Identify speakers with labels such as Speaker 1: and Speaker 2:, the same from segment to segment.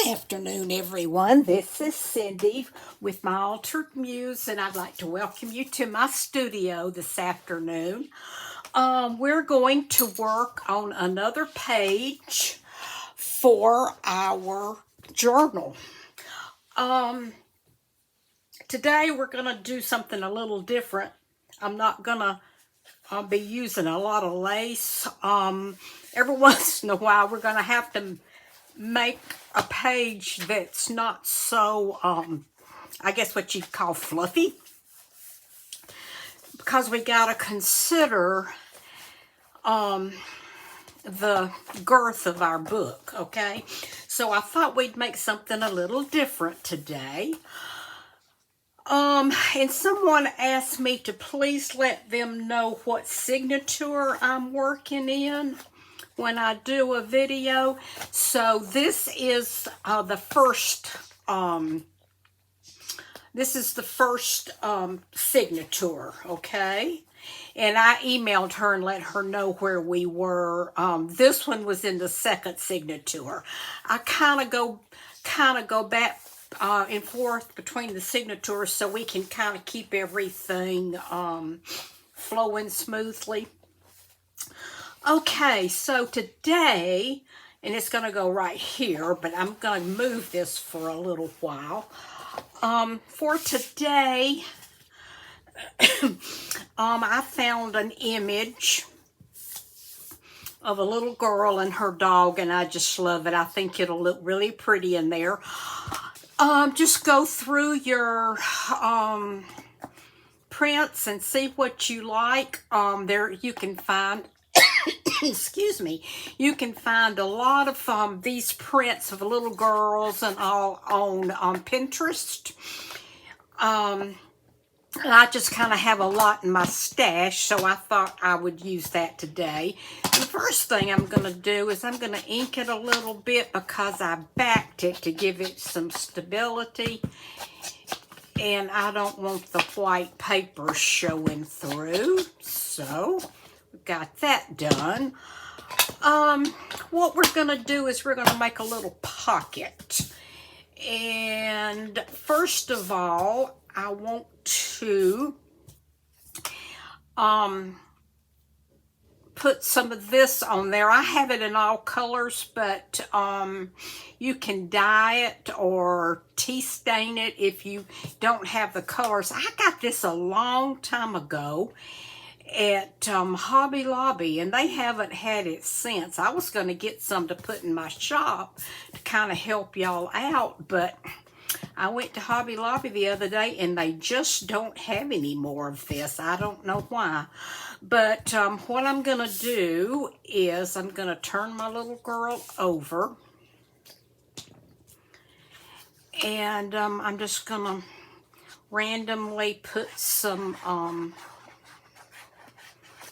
Speaker 1: Good afternoon, everyone. This is Cindy with my Altered Muse, and I'd like to welcome you to my studio this afternoon. We're going to work on another page for our journal. Today we're going to do something a little different. I'm not going to be using a lot of lace. Every once in a while we're going to have to make a page that's not so, I guess what you'd call fluffy, because we got to consider the girth of our book, okay? So I thought we'd make something a little different today. And someone asked me to please let them know what signature I'm working in when I do a video. So this is the first signature, okay? And I emailed her and let her know where we were. This one was in the second signature. I kind of go back and forth between the signatures so we can kind of keep everything flowing smoothly. Okay, so today, and it's going to go right here, but I'm going to move this for a little while. For today, I found an image of a little girl and her dog, and I just love it. I think it'll look really pretty in there. Just go through your prints and see what you like. There you can find excuse me, you can find a lot of these prints of little girls and all on Pinterest. And I just kind of have a lot in my stash, so I thought I would use that today. The first thing I'm going to do is I'm going to ink it a little bit because I backed it to give it some stability. And I don't want the white paper showing through, so got that done. What we're going to do is we're going to make a little pocket. And first of all, I want to put some of this on there. I have it in all colors, but you can dye it or tea stain it if you don't have the colors. I got this a long time ago at Hobby Lobby, and they haven't had it since. I was going to get some to put in my shop to kind of help y'all out, but I went to Hobby Lobby the other day and they just don't have any more of this. I don't know why. But what I'm going to do is I'm going to turn my little girl over, and I'm just going to randomly put some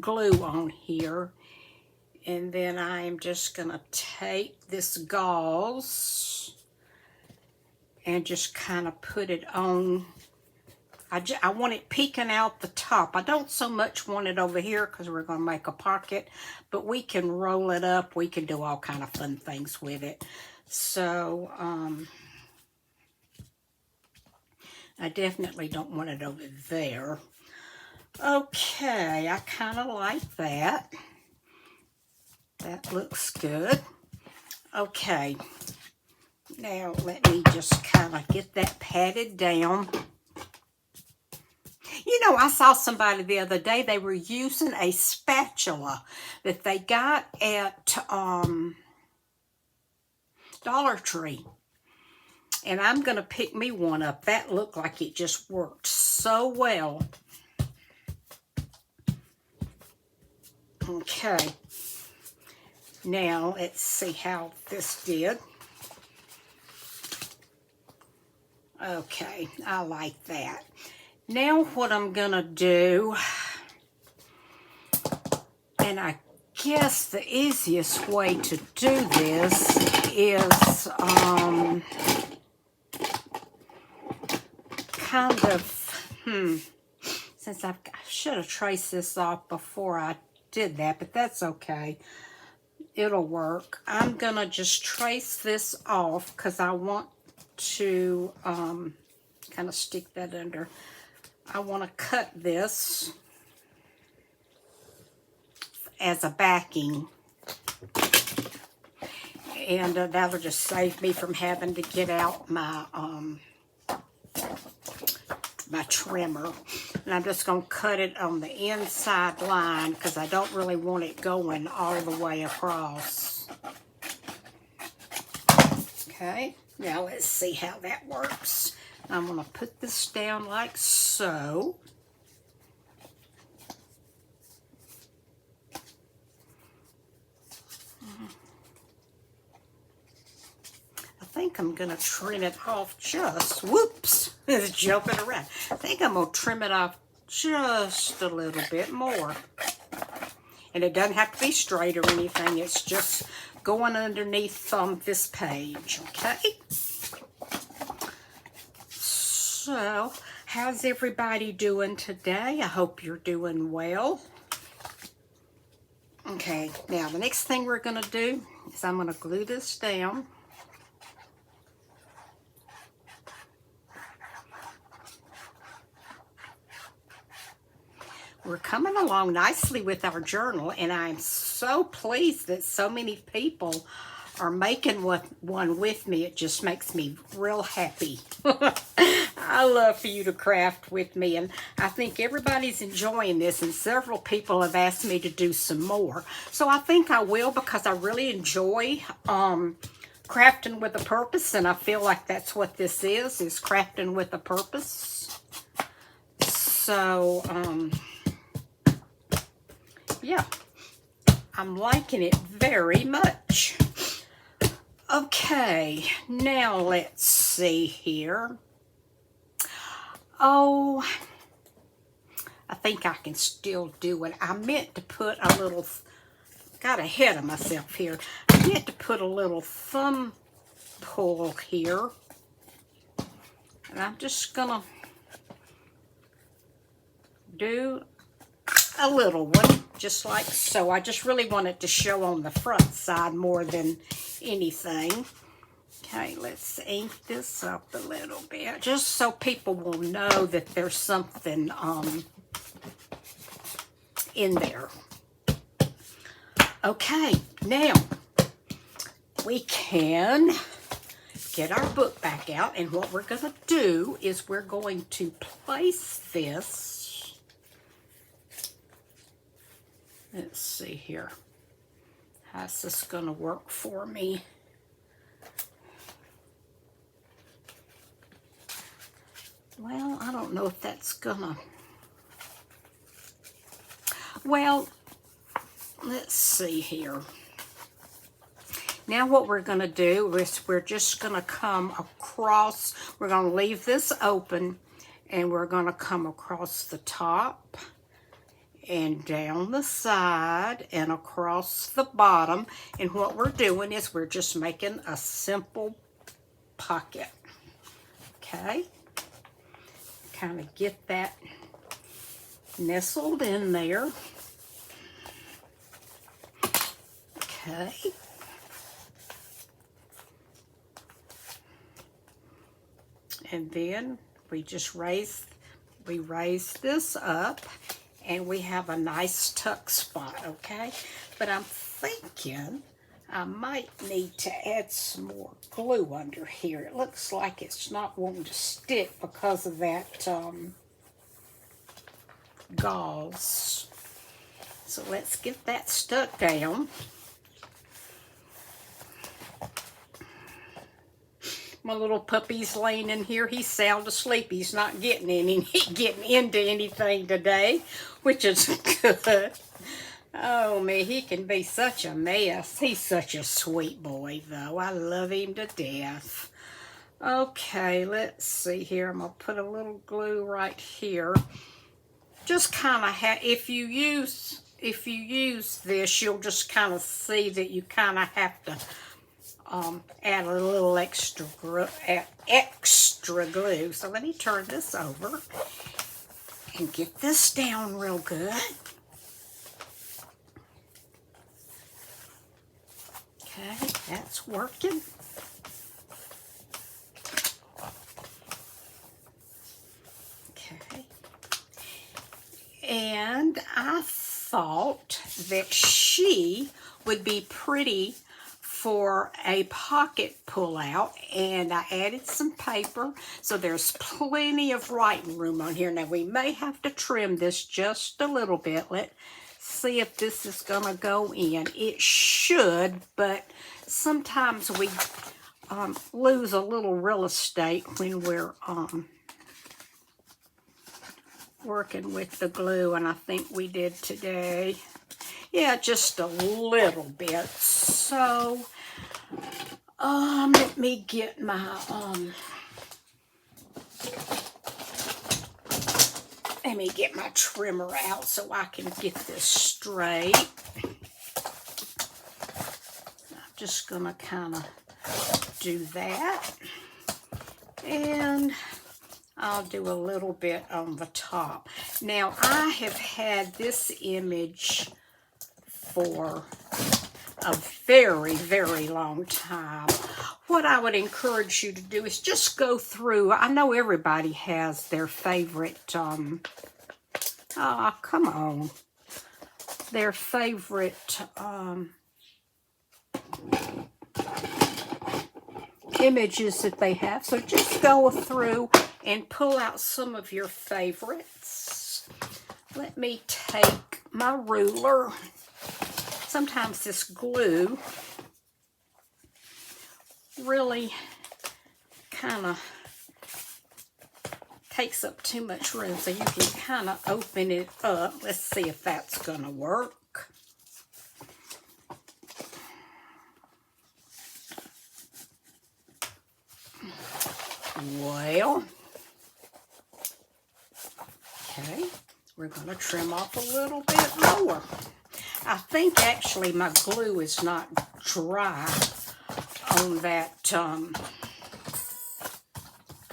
Speaker 1: glue on here, and then I'm just going to take this gauze and just kind of put it on. I want it peeking out the top. I don't so much want it over here because we're going to make a pocket, but we can roll it up. We can do all kind of fun things with it. So I definitely don't want it over there. Okay, I kind of like that. That looks good. Okay, now let me just kind of get that patted down. You know, I saw somebody the other day, they were using a spatula that they got at Dollar Tree. And I'm going to pick me one up. That looked like it just worked so well. Okay. Now, let's see how this did. Okay, I like that. Now what I'm going to do, and I guess the easiest way to do this is kind of, since I should have traced this off before I did that, but that's okay. it'll work. I'm going to just trace this off because I want to kind of stick that under. I want to cut this as a backing. And that'll just save me from having to get out my my trimmer. And I'm just going to cut it on the inside line because I don't really want it going all the way across. Okay, now let's see how that works. I'm going to put this down like so. I think I'm going to trim it off just, whoops, it's jumping around. I think I'm going to trim it off just a little bit more. And it doesn't have to be straight or anything. It's just going underneath this page, okay? So, how's everybody doing today? I hope you're doing well. Okay, now the next thing we're going to do is I'm going to glue this down. We're coming along nicely with our journal, and I'm so pleased that so many people are making one with me. It just makes me real happy. I love for you to craft with me, and I think everybody's enjoying this, and several people have asked me to do some more. So I think I will, because I really enjoy crafting with a purpose, and I feel like that's what this is crafting with a purpose. So, yeah, I'm liking it very much. Okay, now let's see here. Oh, I think I can still do it. I meant to put a little, got ahead of myself here. I meant to put a little thumb pull here. And I'm just gonna do a little one, just like so. I just really want it to show on the front side more than anything. Okay, let's ink this up a little bit, just so people will know that there's something in there. Okay, now we can get our book back out, and what we're going to do is we're going to place this. Let's see here. How's this going to work for me? Well, I don't know if that's gonna... Well, let's see here. Now what we're going to do is we're just going to come across. We're going to leave this open, and we're going to come across the top and down the side and across the bottom. And what we're doing is we're just making a simple pocket. Okay? Kind of get that nestled in there. Okay. And then we just raise this up, and we have a nice tuck spot, okay? But I'm thinking I might need to add some more glue under here. It looks like it's not wanting to stick because of that gauze. So let's get that stuck down. My little puppy's laying in here. He's sound asleep. He's not getting into anything today, which is good. Oh, man, he can be such a mess. He's such a sweet boy, though. I love him to death. Okay, let's see here. I'm going to put a little glue right here. Just kind of if you use this, you'll just kind of see that you kind of have to add a little extra glue. So let me turn this over and get this down real good. it's working. Okay. And I thought that she would be pretty for a pocket pull out, and I added some paper, so there's plenty of writing room on here. Now we may have to trim this just a little bit. Let's see if this is gonna go in. It should, but sometimes we lose a little real estate when we're working with the glue, and I think we did today. Yeah, just a little bit. So let me get my trimmer out so I can get this straight. I'm just gonna kind of do that, and I'll do a little bit on the top. Now, I have had this image for a very, very long time. What I would encourage you to do is just go through. I know everybody has their favorite, come on, their favorite images that they have. So just go through and pull out some of your favorites. Let me take my ruler. Sometimes this glue really kind of takes up too much room, so you can kind of open it up. Let's see if that's gonna work. Well, okay, we're gonna trim off a little bit more. I think actually my glue is not dry on that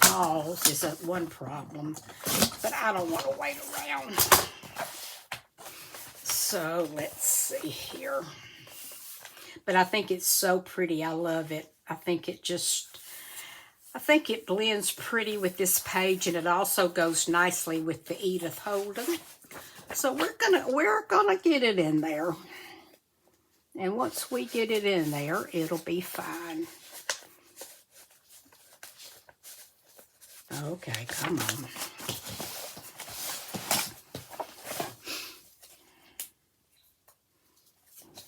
Speaker 1: gauze. Is that one problem, but I don't want to wait around. So let's see here. But I think it's so pretty. I love it. I think it blends pretty with this page, and it also goes nicely with the Edith Holden. So we're gonna get it in there, and once we get it in there, it'll be fine. Okay, come on.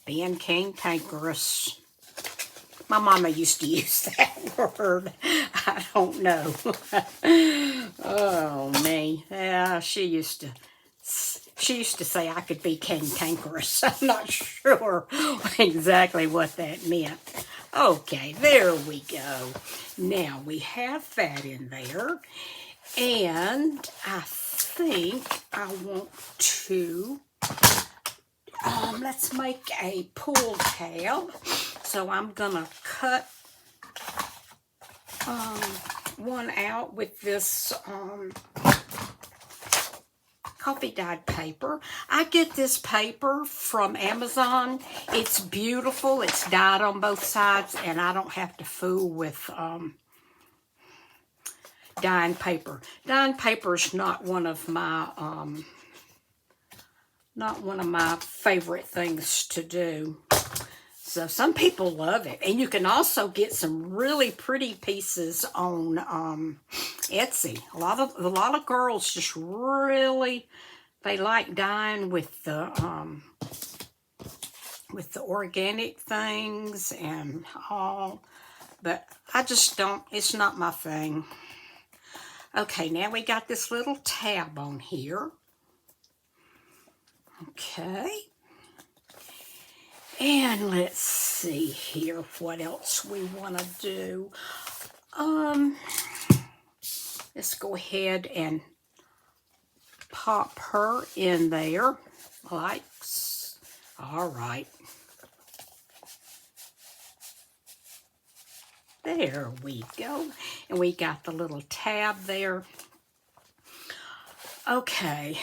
Speaker 1: Being cantankerous. My mama used to use that word. I don't know. Oh, me. Yeah, she used to say I could be cantankerous. I'm not sure exactly what that meant. Okay, there we go. Now we have that in there. And I think I want to, let's make a pull tab. So I'm gonna cut one out with this coffee dyed paper. I get this paper from Amazon. It's beautiful. It's dyed on both sides, and I don't have to fool with dyeing paper. Dyeing paper is not one of my favorite things to do. So some people love it, and you can also get some really pretty pieces on Etsy. A lot of girls just really, they like dyeing with the organic things and all, but I just don't. It's not my thing. Okay, now we got this little tab on here. Okay. And let's see here what else we want to do. Let's go ahead and pop her in there. Like, all right. There we go. And we got the little tab there. Okay.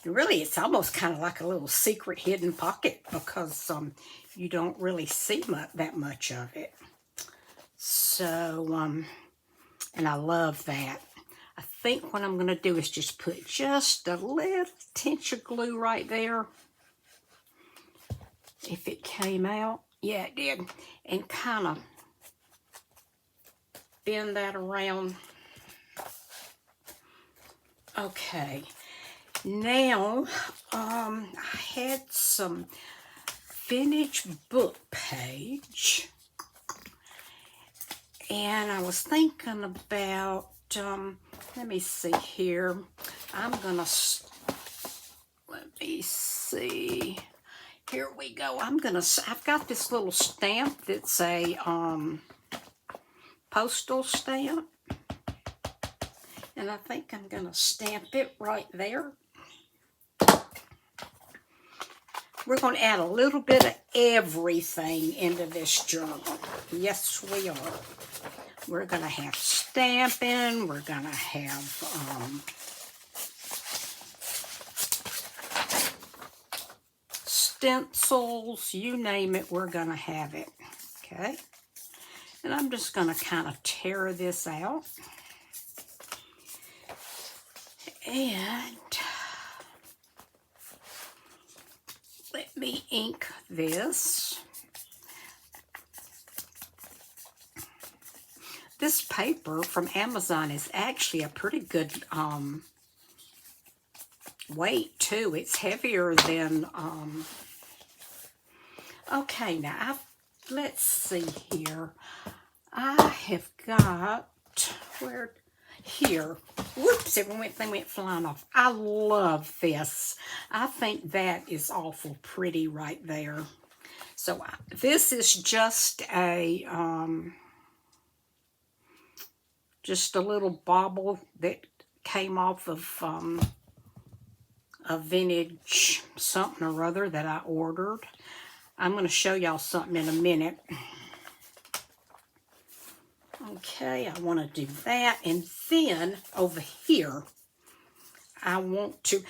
Speaker 1: Really, it's almost kind of like a little secret hidden pocket because you don't really see that much of it. So, and I love that. I think what I'm going to do is just put just a little tinge of glue right there. If it came out. Yeah, it did. And kind of bend that around. Okay. Now, I had some vintage book page. And I was thinking about, let me see here. Let me see. Here we go. I've got this little stamp that's a postal stamp. And I think I'm going to stamp it right there. We're going to add a little bit of everything into this journal. Yes, we are. We're going to have stamping. We're going to have stencils. You name it, we're going to have it. Okay. And I'm just going to kind of tear this out. And let me ink this. This paper from Amazon is actually a pretty good weight too. It's heavier than, okay, now let's see here. I have got, here. Whoops, everything went flying off. I love this. I think that is awful pretty right there. So this is just a little bauble that came off of a vintage something or other that I ordered. I'm going to show y'all something in a minute. Okay, I want to do that. And then over here, I want to,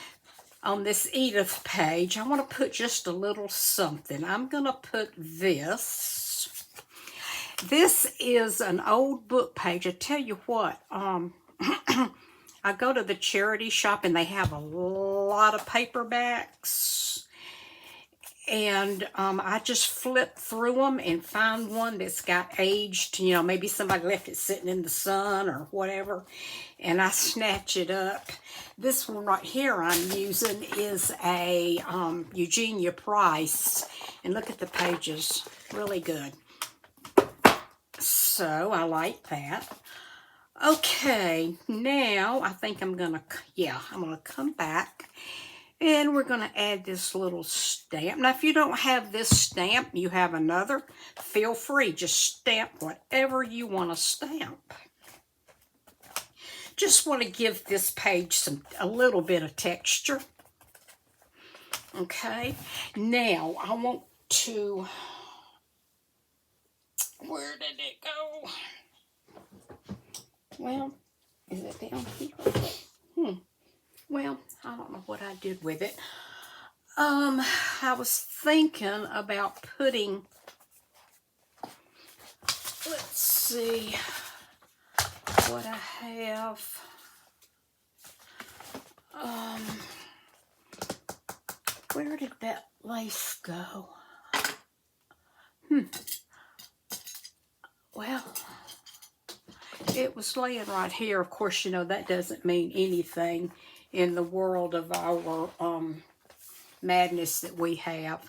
Speaker 1: on this Edith page, I want to put just a little something. I'm going to put this. This is an old book page. I tell you what, I go to the charity shop and they have a lot of paperbacks. And I just flip through them and find one that's got aged, you know, maybe somebody left it sitting in the sun or whatever, and I snatch it up. This one right here I'm using is a Eugenia Price, and look at the pages, really good. So I like that. Okay, now I think I'm gonna come back. And we're going to add this little stamp. Now, if you don't have this stamp, you have another, feel free. Just stamp whatever you want to stamp. Just want to give this page a little bit of texture. Okay. Now, I want to, where did it go? Well, is it down here? Well, I don't know what I did with it. I was thinking about putting, let's see what I have. Where did that lace go? Well, it was laying right here. Of course, you know, that doesn't mean anything in the world of our madness that we have.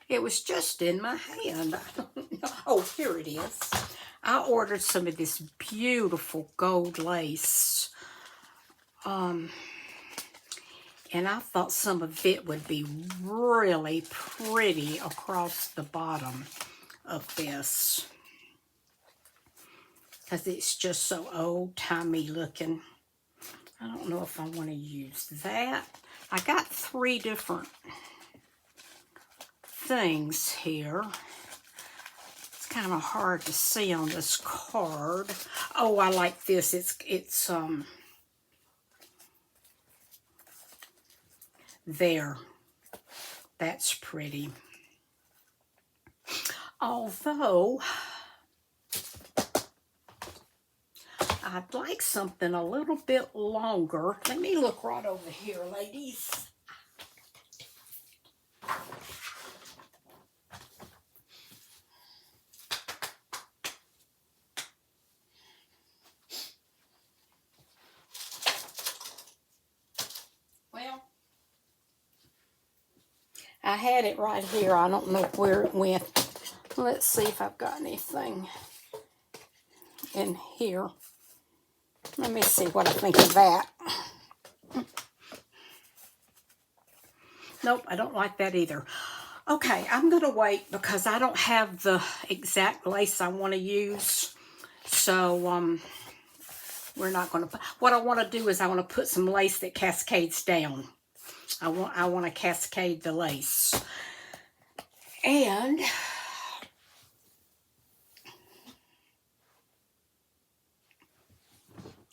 Speaker 1: It was just in my hand. I don't know. Oh, here it is. I ordered some of this beautiful gold lace. And I thought some of it would be really pretty across the bottom of this, because it's just so old-timey looking. I don't know if I want to use that. I got 3 different things here. It's kind of hard to see on this card. Oh, I like this. It's there. That's pretty. Although, I'd like something a little bit longer. Let me look right over here, ladies. Well, I had it right here. I don't know where it went. Let's see if I've got anything in here. Let me see what I think of that. Nope, I don't like that either. Okay, I'm going to wait because I don't have the exact lace I want to use. So, we're not going to... What I want to do is I want to put some lace that cascades down. I want to cascade the lace. And...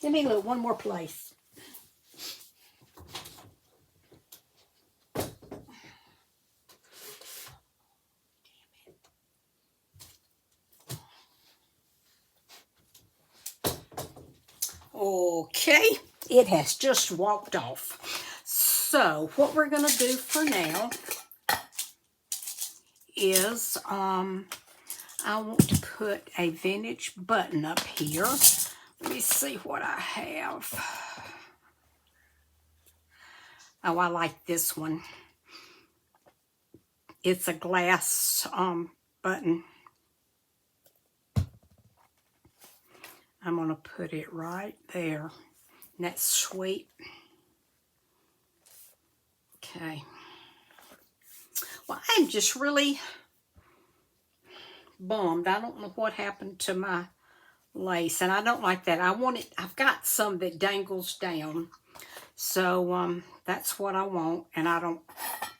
Speaker 1: Give me one more place. Okay, it has just walked off. So what we're going to do for now is I want to put a vintage button up here. Let me see what I have. Oh, I like this one. It's a glass button. I'm going to put it right there. And that's sweet. Okay. Well, I'm just really bummed. I don't know what happened to my lace, and I don't like that. I want it. I've got some that dangles down, so that's what I want, and I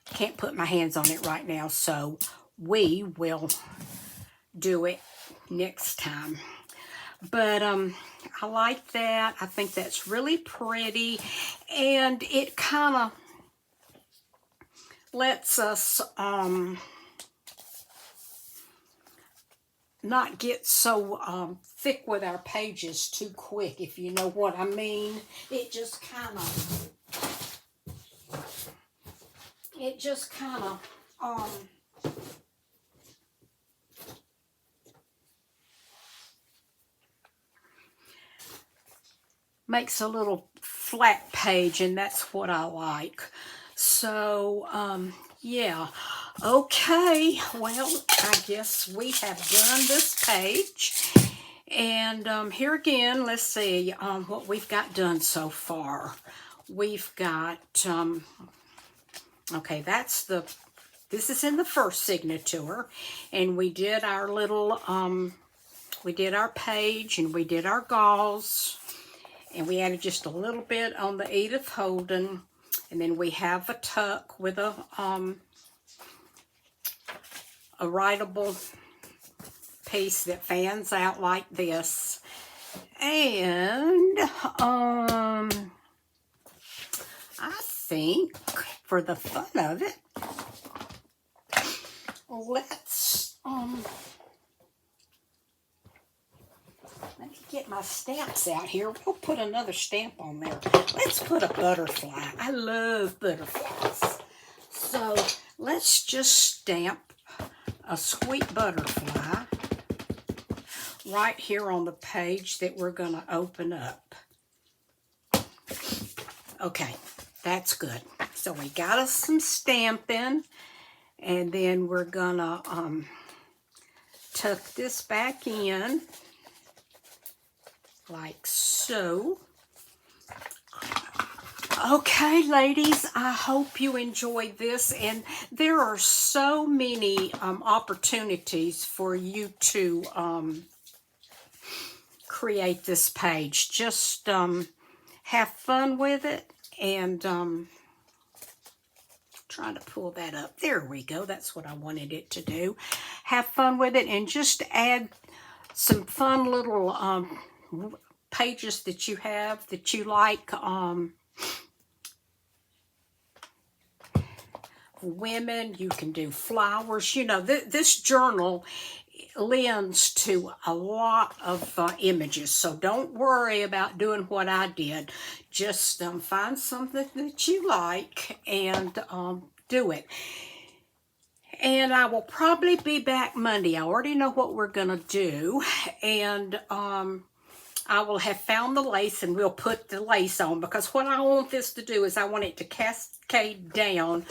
Speaker 1: can't put my hands on it right now. So we will do it next time. But I like that. I think that's really pretty, and it kind of lets us not get so thick with our pages too quick, if you know what I mean. It just kind of makes a little flat page, and that's what I like. So, yeah. Okay, well, I guess we have done this page. And here again, let's see what we've got done so far. We've got, okay, this is in the first signature. And we did our little, we did our page, and we did our gauze. And we added just a little bit on the Edith Holden. And then we have a tuck with a writable piece that fans out like this. And I think for the fun of it, let's let me get my stamps out here. We'll put another stamp on there. Let's put a butterfly. I love butterflies. So let's just stamp a sweet butterfly right here on the page that we're going to open up. Okay, that's good. So we got us some stamping, and then we're going to tuck this back in like so. Okay, ladies, I hope you enjoyed this, and there are so many opportunities for you to create this page. Just have fun with it, and trying to pull that up. There we go. That's what I wanted it to do. Have fun with it, and just add some fun little pages that you have that you like women, you can do flowers. You know, this journal lends to a lot of images, so don't worry about doing what I did. Just find something that you like and do it. And I will probably be back Monday. I already know what we're going to do. And I will have found the lace, and we'll put the lace on, because what I want this to do is I want it to cascade down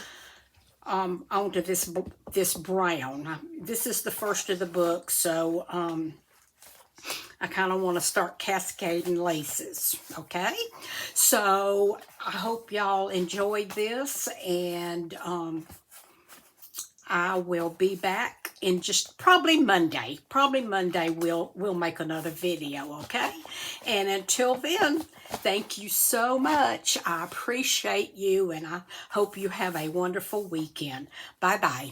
Speaker 1: onto this brown. This is the first of the book, so I kind of want to start cascading laces, okay? So I hope y'all enjoyed this, and I will be back in just probably Monday. Probably Monday we'll make another video, okay? And until then, thank you so much. I appreciate you, and I hope you have a wonderful weekend. Bye-bye.